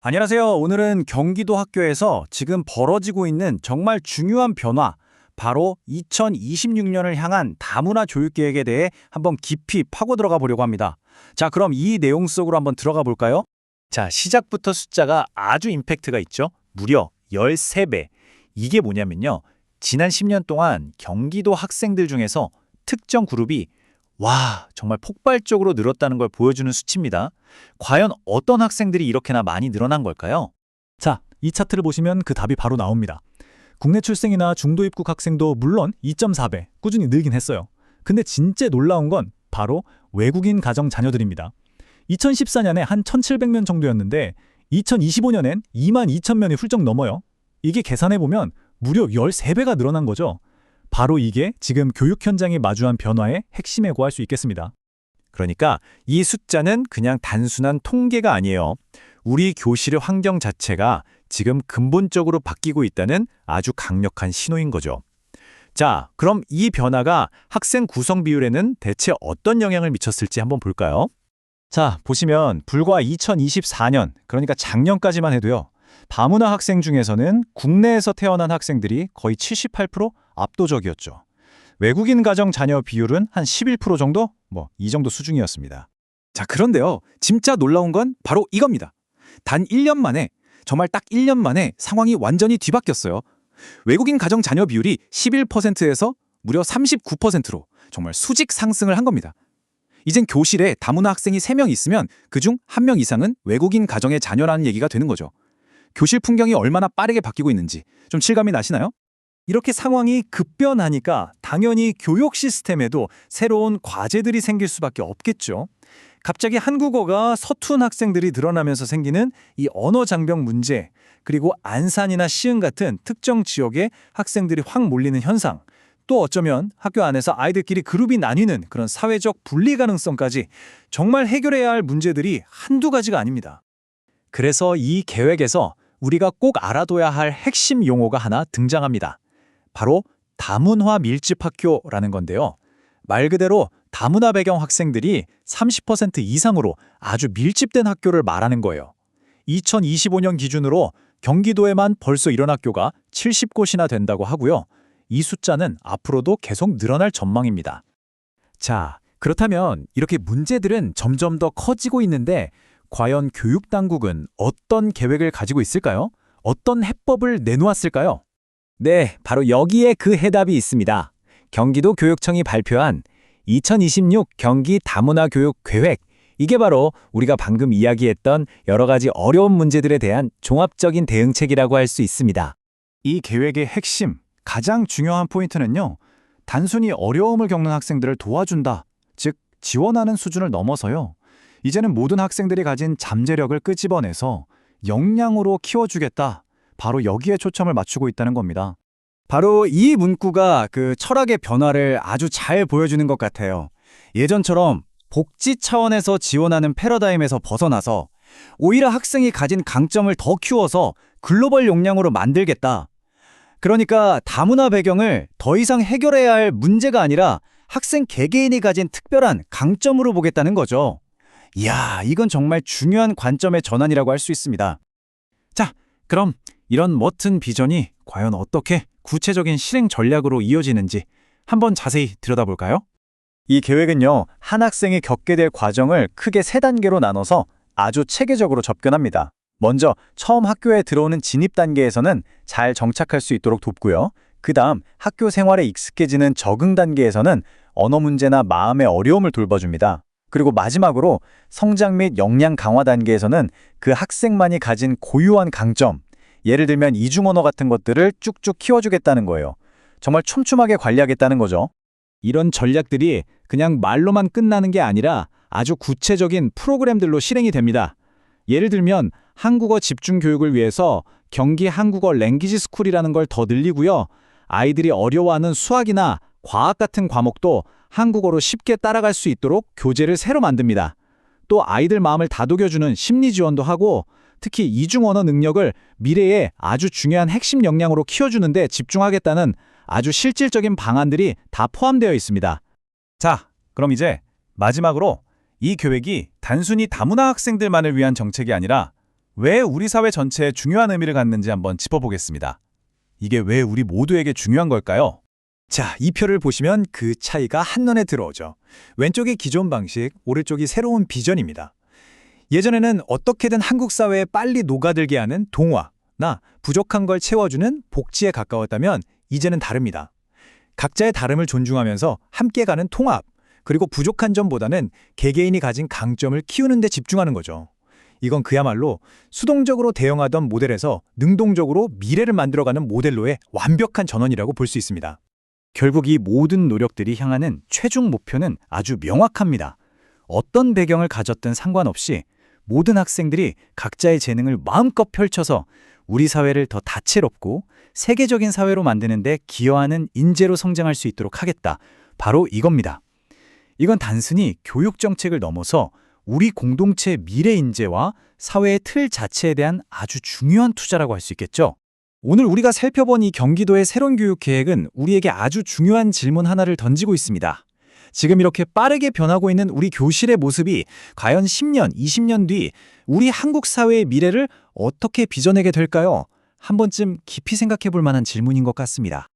안녕하세요. 오늘은 경기도 학교에서 지금 벌어지고 있는 정말 중요한 변화, 바로 2026년을 향한 다문화 교육 계획에 대해 한번 깊이 파고 들어가 보려고 합니다. 자, 그럼 이 내용 속으로 한번 들어가 볼까요? 자, 시작부터 숫자가 아주 임팩트가 있죠. 무려 13배. 이게 뭐냐면요. 지난 10년 동안 경기도 학생들 중에서 특정 그룹이 정말 폭발적으로 늘었다는 걸 보여주는 수치입니다. 과연 어떤 학생들이 이렇게나 많이 늘어난 걸까요? 자, 이 차트를 보시면 그 답이 바로 나옵니다. 국내 출생이나 중도 입국 학생도 물론 2.4배 꾸준히 늘긴 했어요. 근데 진짜 놀라운 건 바로 외국인 가정 자녀들입니다. 2014년에 한 1,700명 정도였는데 2025년엔 22,000명이 훌쩍 넘어요. 이게 계산해보면 무려 13배가 늘어난 거죠. 바로 이게 지금 교육 현장이 마주한 변화의 핵심이라고 할 수 있겠습니다. 그러니까 이 숫자는 그냥 단순한 통계가 아니에요. 우리 교실의 환경 자체가 지금 근본적으로 바뀌고 있다는 아주 강력한 신호인 거죠. 자, 그럼 이 변화가 학생 구성 비율에는 대체 어떤 영향을 미쳤을지 한번 볼까요? 자, 보시면 불과 2024년, 그러니까 작년까지만 해도요. 다문화 학생 중에서는 국내에서 태어난 학생들이 거의 78% 압도적이었죠. 외국인 가정 자녀 비율은 한 11% 정도? 이 정도 수준이었습니다. 자, 그런데요. 진짜 놀라운 건 바로 이겁니다. 단 1년 만에, 정말 딱 1년 만에 상황이 완전히 뒤바뀌었어요. 외국인 가정 자녀 비율이 11%에서 무려 39%로 정말 수직 상승을 한 겁니다. 이젠 교실에 다문화 학생이 3명 있으면 그중 1명 이상은 외국인 가정의 자녀라는 얘기가 되는 거죠. 교실 풍경이 얼마나 빠르게 바뀌고 있는지 좀 실감이 나시나요? 이렇게 상황이 급변하니까 당연히 교육 시스템에도 새로운 과제들이 생길 수밖에 없겠죠. 갑자기 한국어가 서툰 학생들이 늘어나면서 생기는 이 언어 장벽 문제, 그리고 안산이나 시흥 같은 특정 지역에 학생들이 확 몰리는 현상, 또 어쩌면 학교 안에서 아이들끼리 그룹이 나뉘는 그런 사회적 분리 가능성까지 정말 해결해야 할 문제들이 한두 가지가 아닙니다. 그래서 이 계획에서 우리가 꼭 알아둬야 할 핵심 용어가 하나 등장합니다. 바로 다문화 밀집 학교라는 건데요. 말 그대로 다문화 배경 학생들이 30% 이상으로 아주 밀집된 학교를 말하는 거예요. 2025년 기준으로 경기도에만 벌써 이런 학교가 70곳이나 된다고 하고요. 이 숫자는 앞으로도 계속 늘어날 전망입니다. 자, 그렇다면 이렇게 문제들은 점점 더 커지고 있는데 과연 교육당국은 어떤 계획을 가지고 있을까요? 어떤 해법을 내놓았을까요? 네, 바로 여기에 그 해답이 있습니다. 경기도 교육청이 발표한 2026 경기 다문화 교육 계획. 이게 바로 우리가 방금 이야기했던 여러 가지 어려운 문제들에 대한 종합적인 대응책이라고 할 수 있습니다. 이 계획의 핵심, 가장 중요한 포인트는요. 단순히 어려움을 겪는 학생들을 도와준다, 즉 지원하는 수준을 넘어서요. 이제는 모든 학생들이 가진 잠재력을 끄집어내서 역량으로 키워주겠다. 바로 여기에 초점을 맞추고 있다는 겁니다. 바로 이 문구가 그 철학의 변화를 아주 잘 보여주는 것 같아요. 예전처럼 복지 차원에서 지원하는 패러다임에서 벗어나서 오히려 학생이 가진 강점을 더 키워서 글로벌 역량으로 만들겠다. 그러니까 다문화 배경을 더 이상 해결해야 할 문제가 아니라 학생 개개인이 가진 특별한 강점으로 보겠다는 거죠. 이야, 이건 정말 중요한 관점의 전환이라고 할 수 있습니다. 자, 그럼 이런 멋진 비전이 과연 어떻게 구체적인 실행 전략으로 이어지는지 한번 자세히 들여다볼까요? 이 계획은요, 한 학생이 겪게 될 과정을 크게 3단계로 나눠서 아주 체계적으로 접근합니다. 먼저 처음 학교에 들어오는 진입 단계에서는 잘 정착할 수 있도록 돕고요. 그 다음 학교 생활에 익숙해지는 적응 단계에서는 언어 문제나 마음의 어려움을 돌봐줍니다. 그리고 마지막으로 성장 및 역량 강화 단계에서는 그 학생만이 가진 고유한 강점, 예를 들면 이중언어 같은 것들을 쭉쭉 키워주겠다는 거예요. 정말 촘촘하게 관리하겠다는 거죠. 이런 전략들이 그냥 말로만 끝나는 게 아니라 아주 구체적인 프로그램들로 실행이 됩니다. 예를 들면 한국어 집중 교육을 위해서 경기 한국어 랭귀지 스쿨이라는 걸 더 늘리고요. 아이들이 어려워하는 수학이나 과학 같은 과목도 한국어로 쉽게 따라갈 수 있도록 교재를 새로 만듭니다. 또 아이들 마음을 다독여주는 심리 지원도 하고 특히 이중언어 능력을 미래에 아주 중요한 핵심 역량으로 키워주는 데 집중하겠다는 아주 실질적인 방안들이 다 포함되어 있습니다. 자, 그럼 이제 마지막으로 이 계획이 단순히 다문화 학생들만을 위한 정책이 아니라 왜 우리 사회 전체에 중요한 의미를 갖는지 한번 짚어보겠습니다. 이게 왜 우리 모두에게 중요한 걸까요? 자, 이 표를 보시면 그 차이가 한눈에 들어오죠. 왼쪽이 기존 방식, 오른쪽이 새로운 비전입니다. 예전에는 어떻게든 한국 사회에 빨리 녹아들게 하는 동화나 부족한 걸 채워주는 복지에 가까웠다면 이제는 다릅니다. 각자의 다름을 존중하면서 함께 가는 통합, 그리고 부족한 점보다는 개개인이 가진 강점을 키우는 데 집중하는 거죠. 이건 그야말로 수동적으로 대응하던 모델에서 능동적으로 미래를 만들어가는 모델로의 완벽한 전환이라고 볼 수 있습니다. 결국 이 모든 노력들이 향하는 최종 목표는 아주 명확합니다. 어떤 배경을 가졌든 상관없이 모든 학생들이 각자의 재능을 마음껏 펼쳐서 우리 사회를 더 다채롭고 세계적인 사회로 만드는 데 기여하는 인재로 성장할 수 있도록 하겠다. 바로 이겁니다. 이건 단순히 교육 정책을 넘어서 우리 공동체의 미래 인재와 사회의 틀 자체에 대한 아주 중요한 투자라고 할 수 있겠죠. 오늘 우리가 살펴본 이 경기도의 새로운 교육 계획은 우리에게 아주 중요한 질문 하나를 던지고 있습니다. 지금 이렇게 빠르게 변하고 있는 우리 교실의 모습이 과연 10년, 20년 뒤 우리 한국 사회의 미래를 어떻게 빚어내게 될까요? 한 번쯤 깊이 생각해 볼 만한 질문인 것 같습니다.